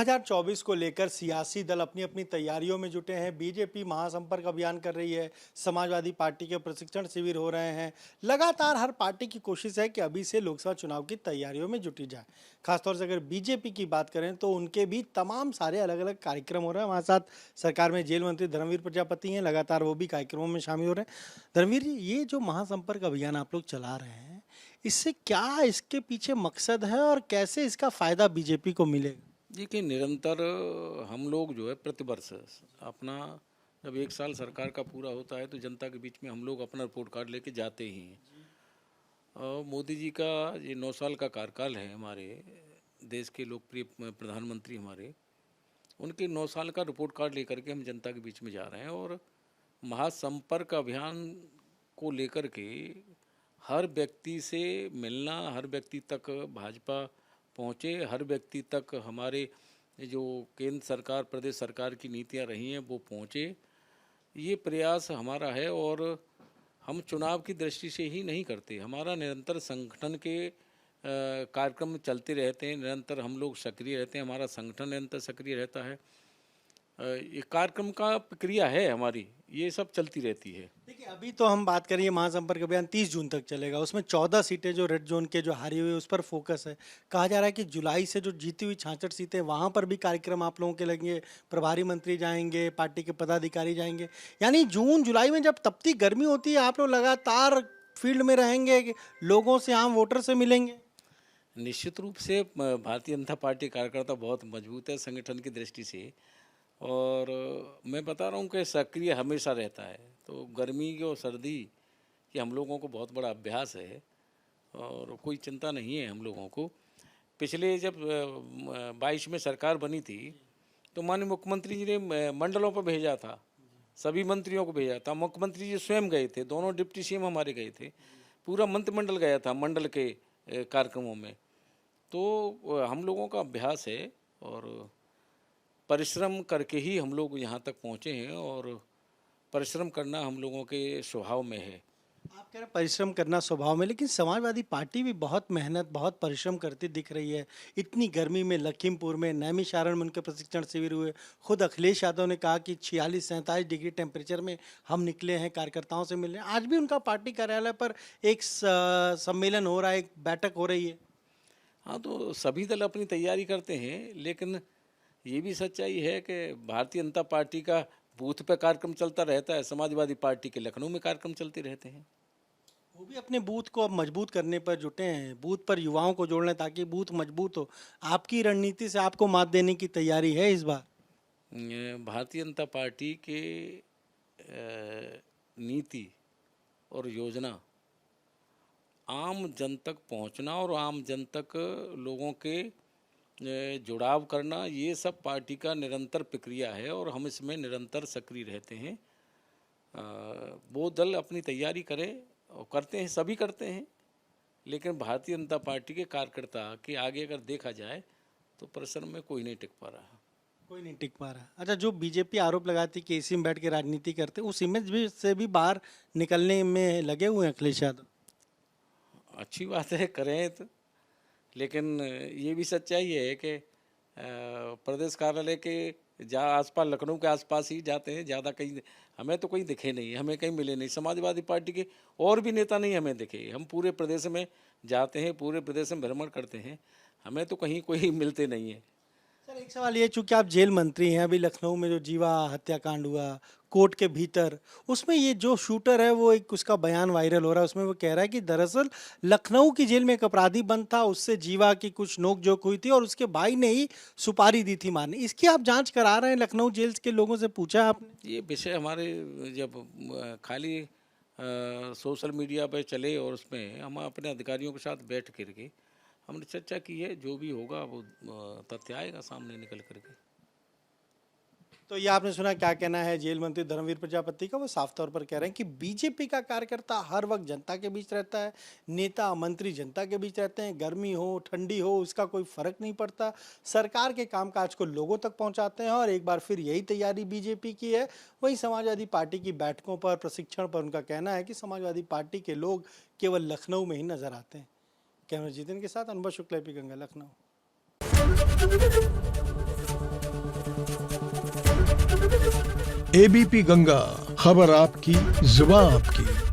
2024 को लेकर सियासी दल अपनी अपनी तैयारियों में जुटे हैं। बीजेपी महासंपर्क अभियान कर रही है, समाजवादी पार्टी के प्रशिक्षण शिविर हो रहे हैं। लगातार हर पार्टी की कोशिश है कि अभी से लोकसभा चुनाव की तैयारियों में जुटी जाए। खासतौर से अगर बीजेपी की बात करें तो उनके भी तमाम सारे अलग अलग कार्यक्रम हो रहे हैं। हमारे साथ सरकार में जेल मंत्री धर्मवीर प्रजापति हैं, लगातार वो भी कार्यक्रमों में शामिल हो रहे हैं। धर्मवीर जी, ये जो महासंपर्क अभियान आप लोग चला रहे हैं, इससे क्या इसके पीछे मकसद है और कैसे इसका फायदा बीजेपी को मिलेगा? जी कि निरंतर हम लोग जो है प्रतिवर्ष अपना जब 1 साल सरकार का पूरा होता है तो जनता के बीच में हम लोग अपना रिपोर्ट कार्ड लेके जाते ही हैं। और मोदी जी का ये 9 साल का कार्यकाल है, हमारे देश के लोकप्रिय प्रधानमंत्री हमारे, उनके 9 साल का रिपोर्ट कार्ड लेकर के हम जनता के बीच में जा रहे हैं। और महासंपर्क अभियान को लेकर के हर व्यक्ति से मिलना, हर व्यक्ति तक भाजपा पहुँचे, हर व्यक्ति तक हमारे जो केंद्र सरकार प्रदेश सरकार की नीतियां रही हैं वो पहुँचे, ये प्रयास हमारा है। और हम चुनाव की दृष्टि से ही नहीं करते, हमारा निरंतर संगठन के कार्यक्रम चलते रहते हैं, निरंतर हम लोग सक्रिय रहते हैं, हमारा संगठन निरंतर सक्रिय रहता है। ये कार्यक्रम का प्रक्रिया है हमारी, ये सब चलती रहती है। देखिए, अभी तो हम बात करें, महासंपर्क अभियान 30 जून तक चलेगा। उसमें 14 सीटें जो रेड जोन के जो हारी हुई उस पर फोकस है। कहा जा रहा है कि जुलाई से जो जीती हुई 66 सीटें, वहां पर भी कार्यक्रम आप लोगों के लगेंगे, प्रभारी मंत्री जाएंगे, पार्टी के पदाधिकारी जाएंगे। यानी जून जुलाई में जब तपती गर्मी होती है, आप लोग लगातार फील्ड में रहेंगे, लोगों से, आम वोटर से मिलेंगे। निश्चित रूप से भारतीय जनता पार्टी कार्यकर्ता बहुत मजबूत है संगठन की दृष्टि से, और मैं बता रहा हूँ कि सक्रिय हमेशा रहता है। तो गर्मी की और सर्दी की हम लोगों को बहुत बड़ा अभ्यास है और कोई चिंता नहीं है हम लोगों को। पिछले जब 22 में सरकार बनी थी तो माननीय मुख्यमंत्री जी ने मंडलों पर भेजा था, सभी मंत्रियों को भेजा था। मुख्यमंत्री जी स्वयं गए थे, दोनों डिप्टी सीएम हमारे गए थे, पूरा मंत्रिमंडल गया था मंडल के कार्यक्रमों में। तो हम लोगों का अभ्यास है और परिश्रम करके ही हम लोग यहाँ तक पहुँचे हैं, और परिश्रम करना हम लोगों के स्वभाव में है। आप कह रहे हैं परिश्रम करना स्वभाव में, लेकिन समाजवादी पार्टी भी बहुत मेहनत, बहुत परिश्रम करती दिख रही है। इतनी गर्मी में लखीमपुर में, नैमिषारण्य में उनके प्रशिक्षण शिविर हुए। खुद अखिलेश यादव ने कहा कि 46-47 डिग्री टेम्परेचर में हम निकले हैं कार्यकर्ताओं से मिलने। आज भी उनका पार्टी कार्यालय पर एक सम्मेलन हो रहा है, एक बैठक हो रही है। हाँ, तो सभी दल अपनी तैयारी करते हैं, लेकिन ये भी सच्चाई है कि भारतीय जनता पार्टी का बूथ पे कार्यक्रम चलता रहता है, समाजवादी पार्टी के लखनऊ में कार्यक्रम चलते रहते हैं। वो भी अपने बूथ को अब मजबूत करने पर जुटे हैं, बूथ पर युवाओं को जोड़ने ताकि बूथ मजबूत हो। आपकी रणनीति से आपको मात देने की तैयारी है इस बार? भारतीय जनता पार्टी के नीति और योजना आम जन तक पहुंचना और आम जन तक लोगों के जुड़ाव करना, ये सब पार्टी का निरंतर प्रक्रिया है और हम इसमें निरंतर सक्रिय रहते हैं। वो दल अपनी तैयारी करें और करते हैं, सभी करते हैं, लेकिन भारतीय जनता पार्टी के कार्यकर्ता के आगे अगर देखा जाए तो परिसर में कोई नहीं टिक पा रहा। कोई नहीं टिक पा रहा। अच्छा, जो बीजेपी आरोप लगाती कि एसी में बैठ के राजनीति करते, उस इमेज भी से भी बाहर निकलने में लगे हुए हैं अखिलेश यादव। अच्छी बात है, करें तो, लेकिन ये भी सच्चाई है कि प्रदेश कार्यालय के जहाँ आसपास, लखनऊ के आसपास ही जाते हैं ज़्यादा, कहीं हमें तो कोई दिखे नहीं, हमें कहीं मिले नहीं। समाजवादी पार्टी के और भी नेता नहीं हमें दिखे। हम पूरे प्रदेश में जाते हैं, पूरे प्रदेश में भ्रमण करते हैं, हमें तो कहीं कोई मिलते नहीं है। सर, एक सवाल ये, चूंकि आप जेल मंत्री हैं, अभी लखनऊ में जो जीवा हत्याकांड हुआ कोर्ट के भीतर, उसमें ये जो शूटर है वो एक उसका बयान वायरल हो रहा है। उसमें वो कह रहा है कि दरअसल लखनऊ की जेल में एक अपराधी बंद था, उससे जीवा की कुछ नोकझोंक हुई थी और उसके भाई ने ही सुपारी दी थी मारने। इसकी आप जांच करा रहे हैं? लखनऊ जेल के लोगों से पूछा आपने? ये विषय हमारे जब खाली सोशल मीडिया पर चले और उसमें हम अपने अधिकारियों के साथ बैठ करके हमने चर्चा की है, जो भी होगा वो तथ्य आएगा सामने निकल करके। तो ये आपने सुना क्या कहना है जेल मंत्री धर्मवीर प्रजापति का। वो साफ तौर पर कह रहे हैं कि बीजेपी का कार्यकर्ता हर वक्त जनता के बीच रहता है, नेता मंत्री जनता के बीच रहते हैं, गर्मी हो ठंडी हो उसका कोई फर्क नहीं पड़ता, सरकार के कामकाज को लोगों तक पहुंचाते हैं। और एक बार फिर यही तैयारी बीजेपी की है। वहीं समाजवादी पार्टी की बैठकों पर, प्रशिक्षण पर उनका कहना है कि समाजवादी पार्टी के लोग केवल लखनऊ में ही नजर आते हैं। कैमरा जितिन के साथ अनुभव शुक्ला, एपी गंगा, लखनऊ। एबीपी गंगा, खबर आपकी, जुबान आपकी।